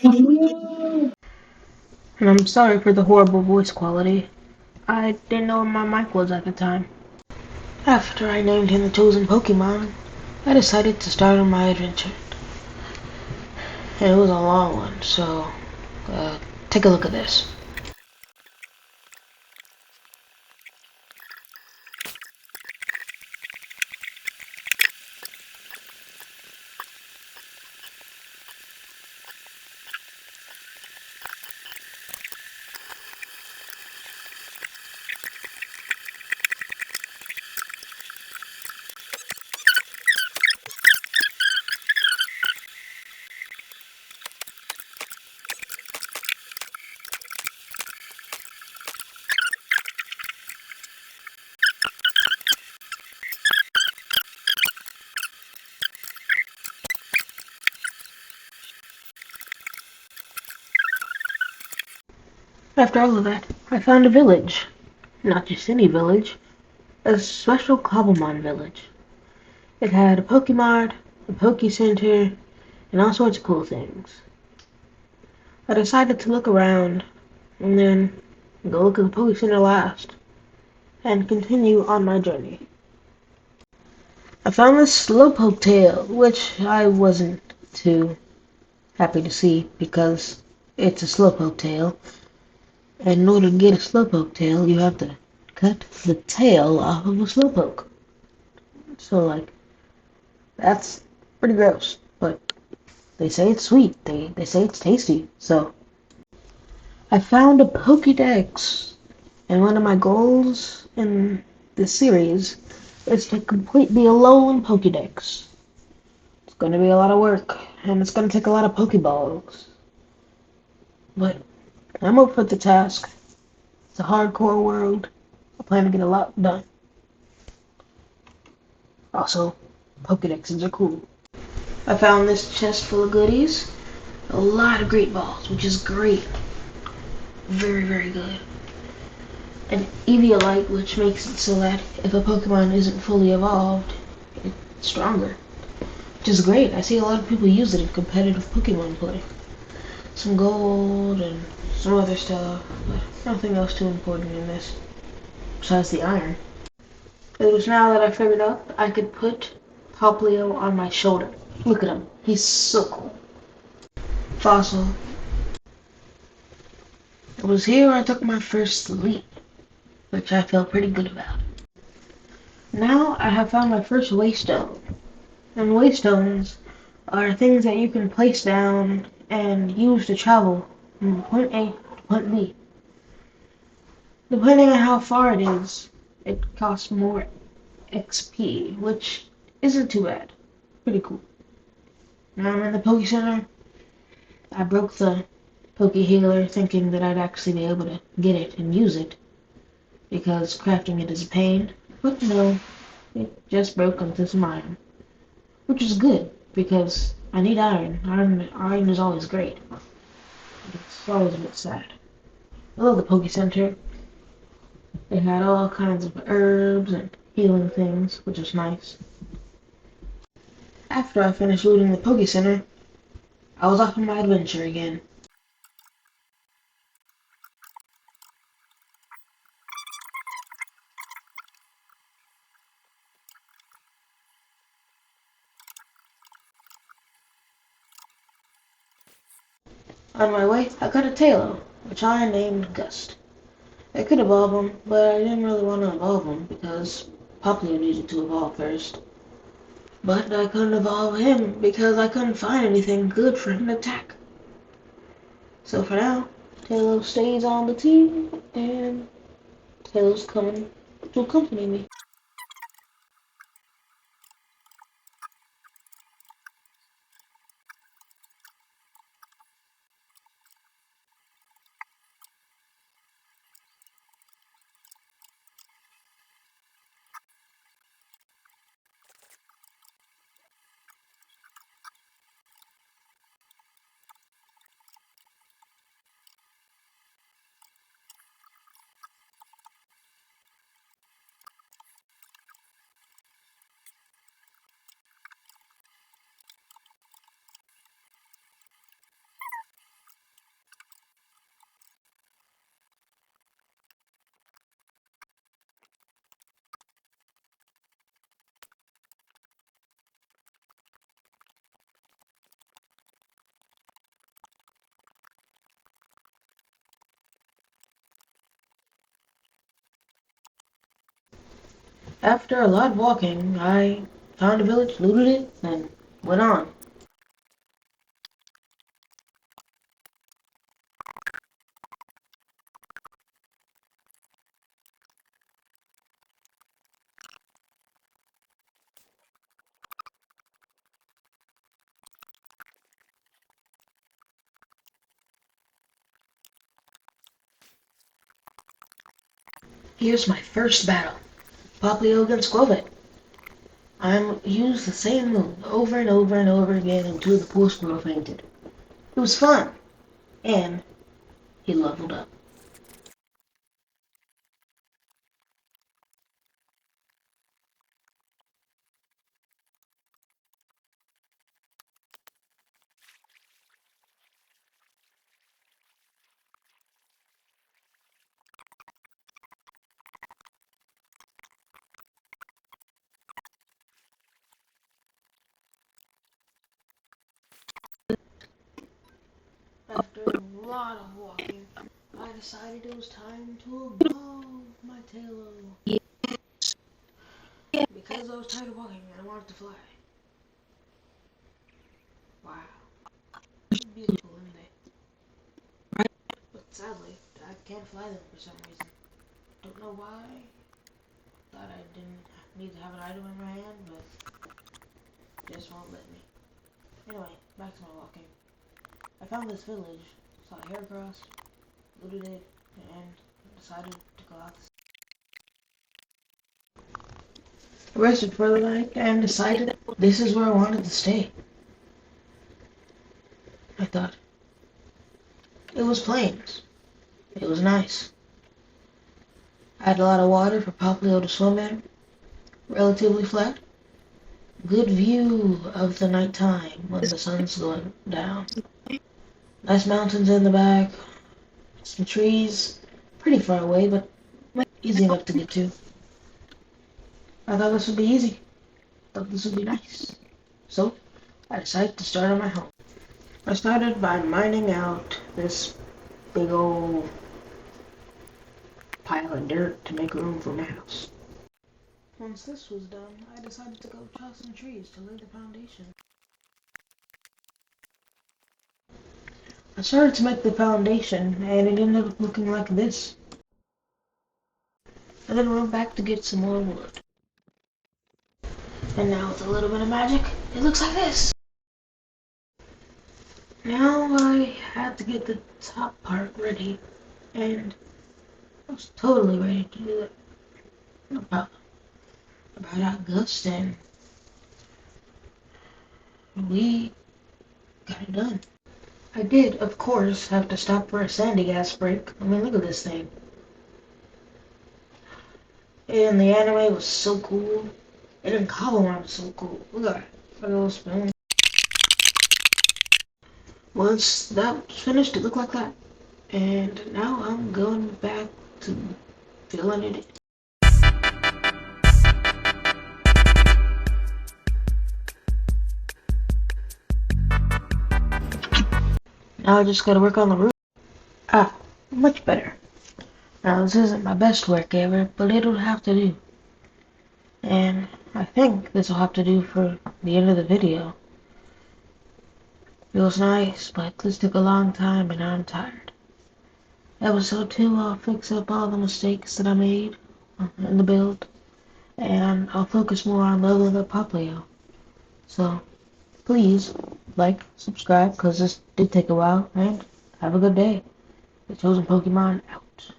And I'm sorry for the horrible voice quality. I didn't know where my mic was at the time. After I named him the chosen Pokemon, I decided to start on my adventure. And it was a long one, so take a look at this. After all of that, I found a village. Not just any village, a special Cobblemon village. It had a Pokemart, a Poke Center, and all sorts of cool things. I decided to look around and then go look at the Poke Center last and continue on my journey. I found this Slowpoke tail, which I wasn't too happy to see because it's a Slowpoke tail. And in order to get a Slowpoke tail, you have to cut the tail off of a Slowpoke. So, that's pretty gross. But they say it's sweet. They say it's tasty. So, I found a Pokédex. And one of my goals in this series is to complete the alone Pokédex. It's going to be a lot of work. And it's going to take a lot of Pokeballs. But I'm up for the task. It's a hardcore world. I plan to get a lot done. Also, Pokedexes are cool. I found this chest full of goodies. A lot of great balls, which is great. Very, very good. An Eviolite, which makes it so that if a Pokemon isn't fully evolved, it's stronger. Which is great. I see a lot of people use it in competitive Pokemon play. Some gold and some other stuff, but nothing else too important in this, besides the iron. It was now that I figured out that I could put Poplio on my shoulder. Look at him. He's so cool. Fossil. It was here I took my first leap, which I felt pretty good about. Now I have found my first waystone. And waystones are things that you can place down and use to travel from point A to point B. Depending on how far it is, it costs more XP, which isn't too bad. Pretty cool. Now I'm in the Poke Center. I broke the Poke Healer thinking that I'd actually be able to get it and use it, because crafting it is a pain. But no, it just broke into some iron. Which is good, because I need iron. Iron is always great. It's always a bit sad. I love the Poke Center. They had all kinds of herbs and healing things, which is nice. After I finished looting the Poke Center, I was off on my adventure again. On my way, I got a Tailo, which I named Gust. I could evolve him, but I didn't really want to evolve him because Poplio needed to evolve first. But I couldn't evolve him because I couldn't find anything good for him to attack. So for now, Tailo stays on the team, and Tailo's coming to accompany me. After a lot of walking, I found a village, looted it, and went on. Here's my first battle. Poplio against Glovet. I used the same move over and over and over again until the poor squirrel fainted. It was fun, and he leveled up. After a lot of walking, I decided it was time to evolve my thelog. Because I was tired of walking and I wanted to fly. Wow. Beautiful, isn't they? But sadly, I can't fly them for some reason. Don't know why. Thought I didn't need to have an item in my hand, but just won't let me. Anyway, back to my walking. I found this village, saw a haircross, looted it, and decided to go out. I rested for the night and decided this is where I wanted to stay. I thought. It was plains. It was nice. I had a lot of water for poplio to swim in, relatively flat. Good view of the nighttime when the sun's going down. Nice mountains in the back, some trees, pretty far away, but easy enough to get to. I thought this would be easy. Thought this would be nice. So, I decided to start on my home. I started by mining out this big old pile of dirt to make room for my house. Once this was done, I decided to go chop some trees to lay the foundation. I started to make the foundation, and it ended up looking like this. I then went back to get some more wood. And now with a little bit of magic, it looks like this. Now I had to get the top part ready, and I was totally ready to do it. About August, and we got it done. I did, of course, have to stop for a sandy gas break. I mean, look at this thing. And the anime was so cool. And then Cobblemon was so cool. Look at that. A little spoon. Once that was finished, it looked like that. And now I'm going back to filling it in. Now I just gotta work on the roof. Ah, much better. Now this isn't my best work ever, but it'll have to do. And I think this will have to do for the end of the video. Feels nice, but this took a long time and I'm tired. Episode 2, I'll fix up all the mistakes that I made in the build. And I'll focus more on leveling up poplio. So, please, like, subscribe, because this did take a while, and have a good day. The Chosen Pokemon out.